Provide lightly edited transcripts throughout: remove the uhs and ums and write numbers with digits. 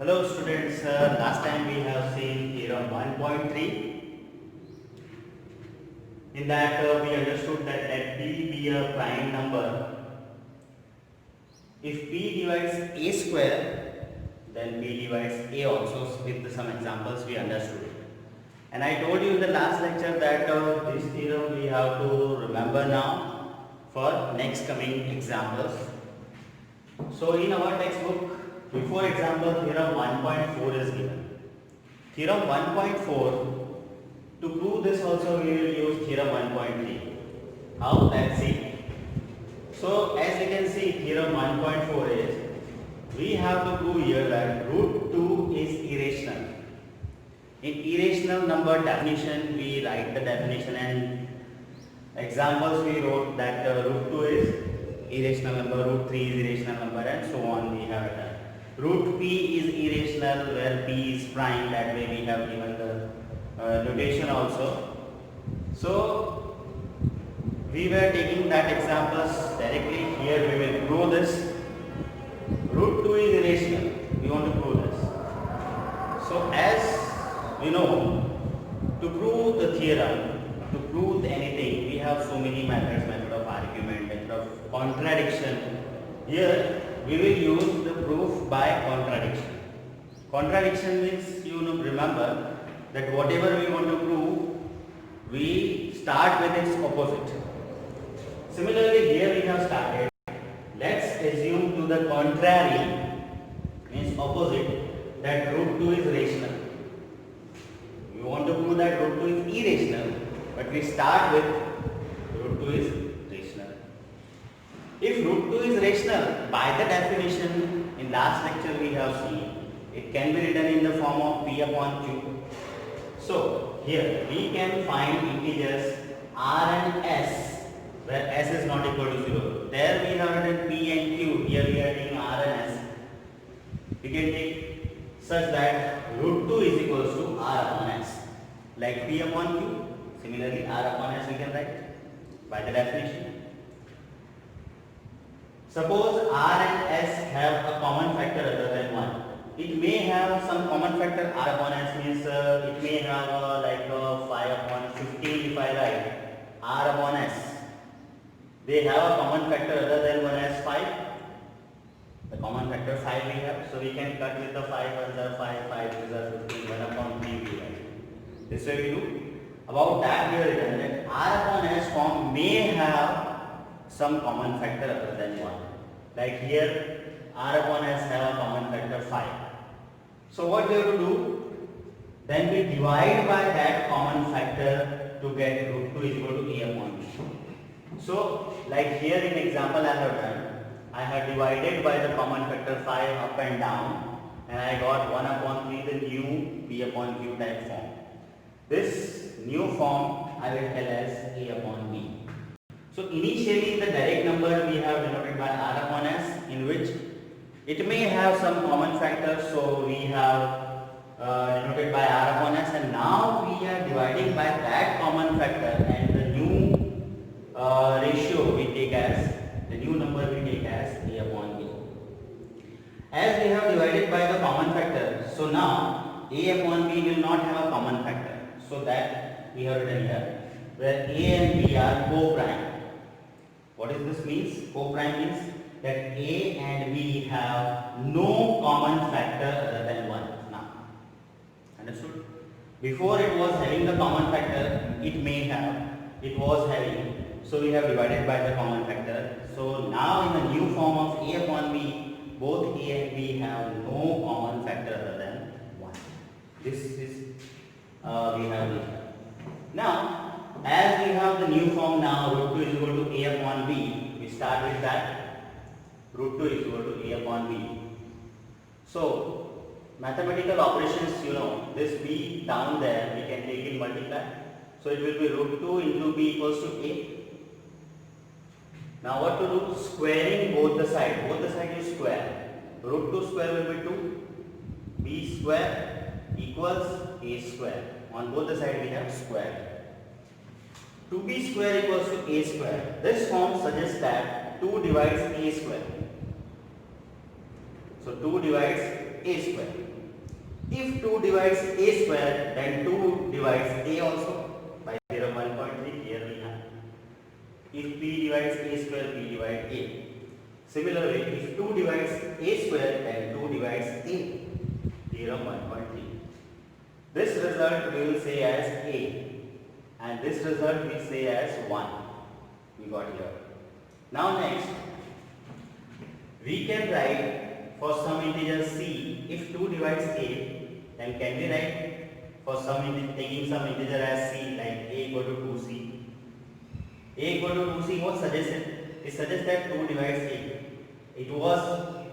Hello students, last time we have seen theorem 1.3. In that we understood that let P be a prime number. If P divides A square, then P divides A also. With some examples we understood. And I told you in the last lecture that this theorem we have to remember now for next coming examples. So in our textbook, before example, theorem 1.4 is given. Theorem 1.4, to prove this also we will use theorem 1.3. How? Let's see. So as you can see, theorem 1.4 is, we have to prove here that root 2 is irrational. In irrational number definition, we write the definition, and examples we wrote that root 2 is irrational number, root 3 is irrational number, and so on we have written. Root P is irrational where P is prime, that way we have given the notation also. So we were taking that examples directly. Here we will prove this. Root 2 is irrational, we want to prove this. So as we know, to prove the theorem, to prove anything, we have so many methods, method of argument, method of contradiction. Here we will use the proof by contradiction. Contradiction means, remember that whatever we want to prove, we start with its opposite. Similarly, here we have started. Let's assume to the contrary, means opposite, that root 2 is rational. We want to prove that root 2 is irrational, but we start with root 2 is rational. If root 2 is rational, by the definition in last lecture we have seen, it can be written in the form of P upon Q. So here we can find integers R and S, where S is not equal to 0. There we have written P and Q, here we are taking R and S. We can take such that root 2 is equals to R upon S. Like P upon Q, similarly R upon S we can write by the definition. Suppose R and S have a common factor other than 1. It may have some common factor. R upon S means it may have like 5 upon 15 if I write R upon S. They have a common factor other than 1 as 5. The common factor 5 we have. So we can cut with the 5 1s are 5, 5 2s are 15, 1 upon 3 we write. This way we do. About that we are written that R upon S form may have some common factor other than 1. Like here R upon S have a common factor 5. So what we have to do? Then we divide by that common factor to get root 2 is equal to A upon B. So like here in example I have done, I have divided by the common factor 5 up and down, and I got 1 upon 3 the new P upon Q type form. This new form I will tell as A upon B. So initially the direct number we have denoted by R upon S, in which it may have some common factor, so we have denoted by R upon S, and now we are dividing by that common factor, and the new ratio we take as, the new number we take as A upon B. As we have divided by the common factor, so now A upon B will not have a common factor, so that we have written here, where A and B are co-prime. What is this means? Co-prime means that A and B have no common factor other than 1. Now, understood? Before it was having the common factor, it was having, so we have divided by the common factor. So now in the new form of A upon B, both A and B have no common factor other than 1. This is we have here. Now, as we have the new form now, root 2 is equal to A upon B, we start with that. Root 2 is equal to A upon B. So, mathematical operations, this B down there, we can take it multiply. So, it will be root 2 into B equals to A. Now, what to do? Squaring both the sides. Both the sides you square. Root 2 square will be 2. B square equals A square. On both the sides we have square. 2b square equals to a square. This form suggests that 2 divides a square. So 2 divides a square. If 2 divides a square, then 2 divides a also. By theorem 1.3, here we have. If p divides a square, p divides a. Similarly, if 2 divides a square, then 2 divides a. Theorem 1.3. This result we will say as a, and this result we say as 1. We got here. Now next, we can write for some integer c, if 2 divides a, then can we write for some taking some integer as c, like a equal to 2c. A equal to 2c, what suggested? It suggests that 2 divides a. It was,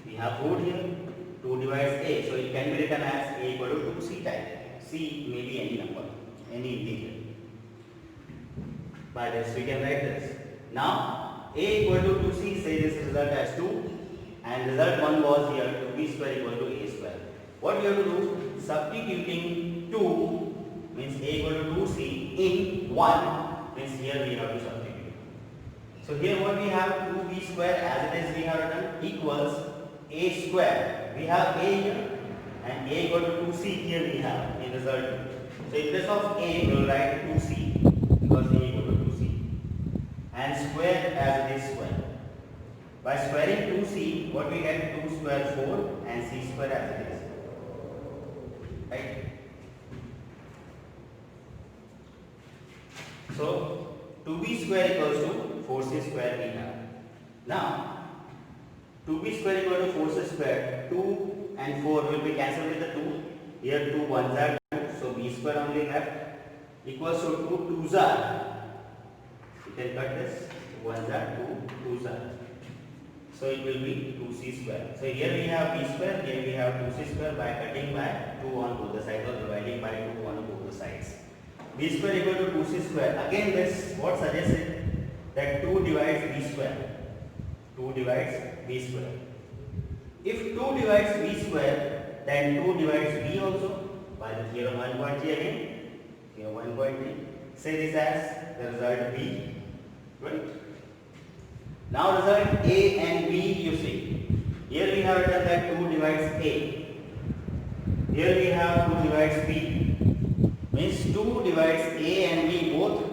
we have proved here, 2 divides a, so it can be written as a equal to 2c type. C may be any number, any integer. By this we can write this. Now a equal to 2c, say this result as 2, and result 1 was here 2b square equal to a square. What we have to do? Substituting 2 means a equal to 2c in 1 means here we have to substitute. So here what we have, 2b square as it is we have written equals a square. We have a here and a equal to 2c here we have in result 2. So in place of a we will write 2c because a equal to 2c, and square as it is square. By squaring 2c, what we get? 2 square 4 and c square as it is. Right? So 2b square equals to 4c square we have. Now 2b square equal to 4c square, 2 and 4 will be cancelled with the 2. Here 2 ones are 2, so b square only left, equals to 2 2s are. You can cut this, 1s are 2, 2s are. So it will be 2c square. So here we have b square, here we have 2c square. By cutting by 2 on both the sides or dividing by 2 on both the sides. B square equal to 2c square. Again this, what suggested? That 2 divides b square. 2 divides b square. If 2 divides b square, then 2 divides b also. By the theorem 1.3 again. Theorem 1.3. Say this as the result b. Right? Now result a and b you see. Here we have written that 2 divides a. Here we have 2 divides b. Means 2 divides a and b both.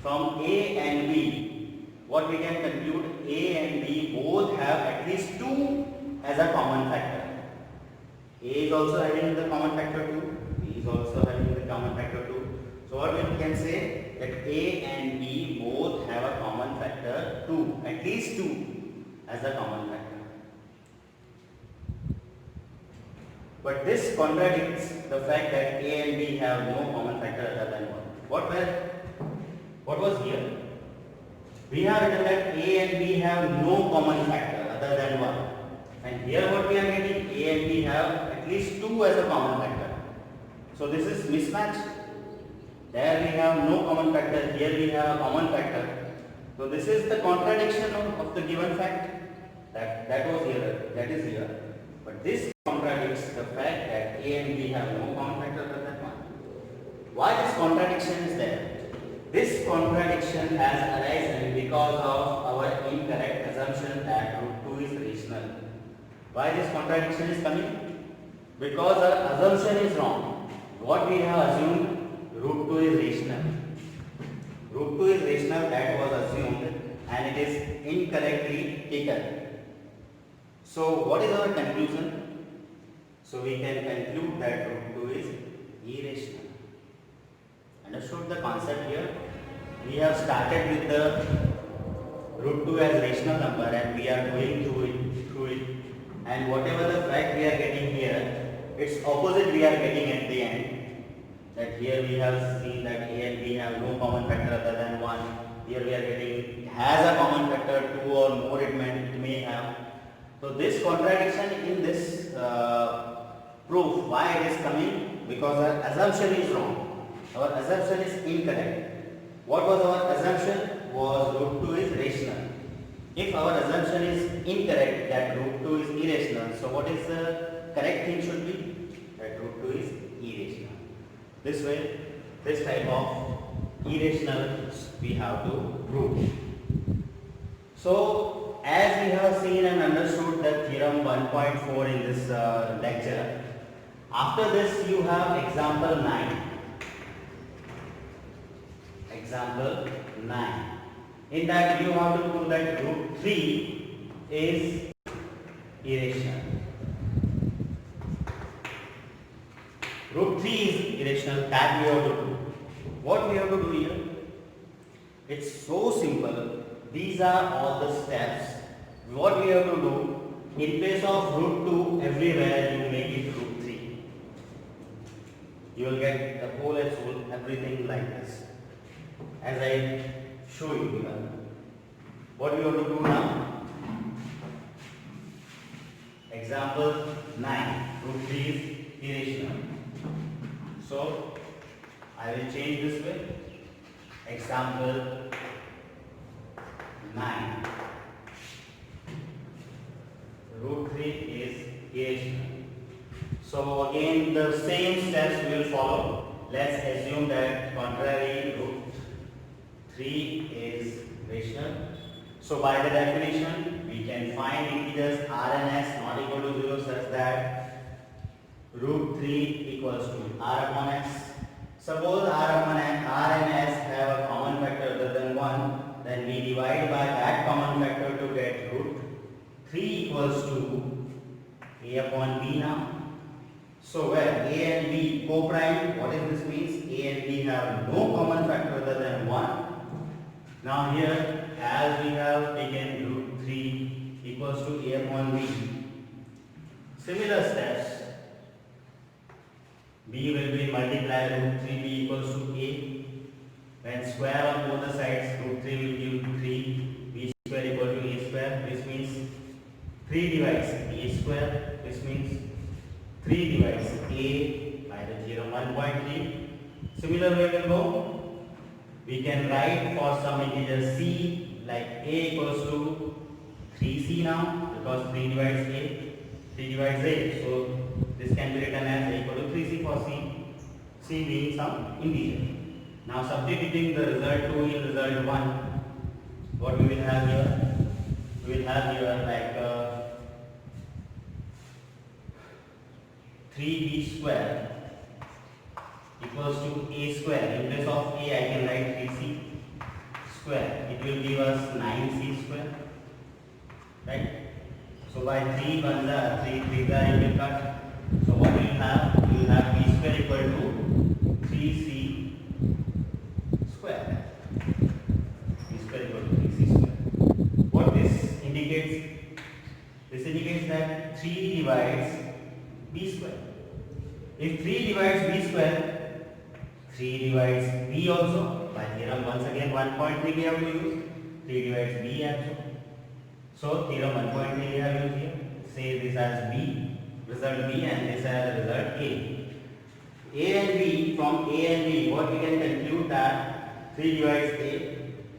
From a and b, what we can conclude, a and b both have at least 2 as a common factor. A is also having the common factor 2. B is also having the common factor 2. So what we can say, that a and b both have a common factor 2, at least 2 as a common factor. But this contradicts the fact that a and b have no common factor other than 1. What was here? We have written that a and b have no common factor other than 1. And here what we are getting, a and b have at least 2 as a common factor. So this is mismatch. There we have no common factor, here we have a common factor. So this is the contradiction of the given fact. That was here, that is here. But this contradicts the fact that a and b have no common factor other than 1. Why this contradiction is there? This contradiction has arisen because of our incorrect assumption that root 2 is rational. Why this contradiction is coming? Because our assumption is wrong. What we have assumed, root 2 is rational. Root 2 is rational, that was assumed, and it is incorrectly taken. So what is our conclusion? So we can conclude that root 2 is irrational. Understood the concept here? We have started with the root 2 as rational number and we are going through it. And whatever the fact we are getting here, its opposite we are getting at the end. That here we have seen that a and b have no common factor other than 1. Here we are getting it has a common factor 2 or more it may have. So this contradiction in this proof, why it is coming? Because our assumption is wrong. Our assumption is incorrect. What was our assumption? Was root 2 is rational. If our assumption is incorrect, that root 2 is irrational, so what is the correct thing should be? That root 2 is irrational. This way, this type of irrational we have to prove. So, as we have seen and understood the theorem theorem 1.4 in this lecture. After this you have example 9. Example 9. In that you have to prove that root 3 is irrational. Root 3 is irrational, that we have to do. What we have to do here? It's so simple. These are all the steps. What we have to do, in place of root 2, everywhere you make it root 3. You will get the whole and whole everything like this. As I show you here. What we have to do now? Example 9. Root 3 is irrational. So, I will change this way. Example 9. Root 3 is irrational. So again the same steps we will follow. Let's assume that contrary root 3 is rational. So by the definition we can find integers r and s not equal to 0 such that root 3 equals to r upon s. Suppose r and s have a common factor other than 1, then we divide by that common factor to get root 3 equals to a upon b now. So where a and b co-prime, what is this means? A and b have no common factor other than 1. Now here, as we have taken root 3 equals to a upon b, similar steps, b will be multiplied root 3b equals to a. When square on both the sides, root 3 will give 3, b square equal to a square. This means 3 divides a square. This means 3 divides a by the theorem 1.3. Similar way we will go. We can write for some integer c like a equals to 3c now because 3 divides a. 3 divides a. So this can be written as a equal to 3c for c being some integer. Now substituting the result 2 in result 1, what we will have here? We will have here like 3b square equals to a square. In place of a I can write 3c square. It will give us 9c square. Right? So by 3 ones are 3 3s are it will cut. So what we will have? We will have b square equal to 3c square. B square equal to 3c square. What this indicates? This indicates that 3 divides b square. If 3 divides b square, 3 divides b also. By theorem once again 1.3 we have to use. 3 divides b also. So theorem 1.3 we have used here. Say this as b, result b, and this as result a. A and b, from a and b, what we can conclude that 3 divides a,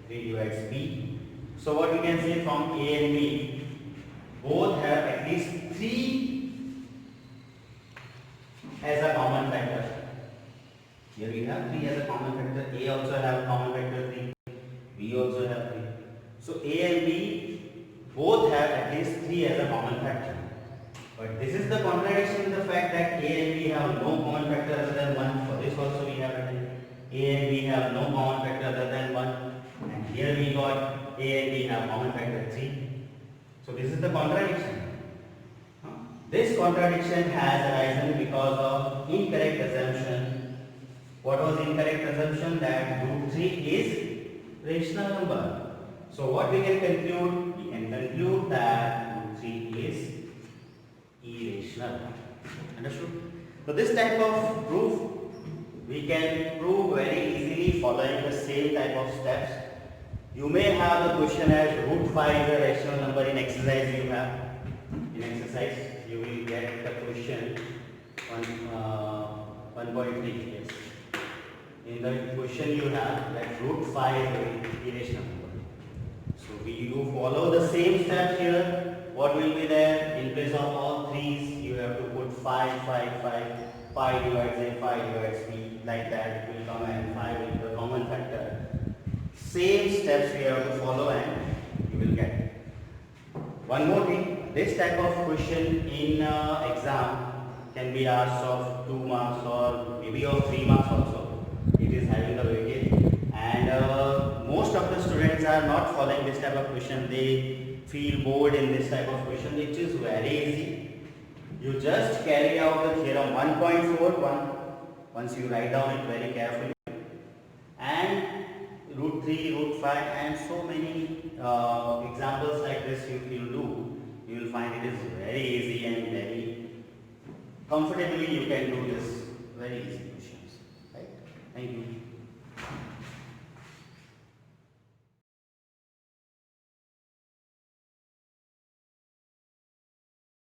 3 divides b. So what we can say from a and b, both have at least 3 as a common factor. Here we have 3 as a common factor. A also have common factor 3. B also have 3. So A and B both have at least 3 as a common factor. But this is the contradiction in the fact that A and B have no common factor other than 1. For this also we have written A and B have no common factor other than 1. And here we got A and B have common factor 3. So this is the contradiction. This contradiction has arisen because of incorrect assumption. What was incorrect assumption? That root 3 is rational number. So what we can conclude? We can conclude that root 3 is irrational. Understood? So this type of proof we can prove very easily following the same type of steps. You may have the question as root 5 is a rational number in exercise you have. In exercise you will get the question on 1.3. Yes. In the question you have that root 5 is irrational number. So we do follow the same steps here. What will be there? In place of all 3's you have to put 5, 5, 5. 5 divides a, 5 divides b, like that it will come, and 5 will be the common factor. Same steps we have to follow and you will get. One more thing, this type of question in exam can be asked of 2 marks or maybe of 3 marks also. It is having the weightage, and most of the students are not following this type of question. They feel bored in this type of question. It is very easy. You just carry out the theorem 1.41 once you write down it very carefully, and root 3, root 5, and so many examples like this if you do, you will find it is very easy and very comfortably you can do this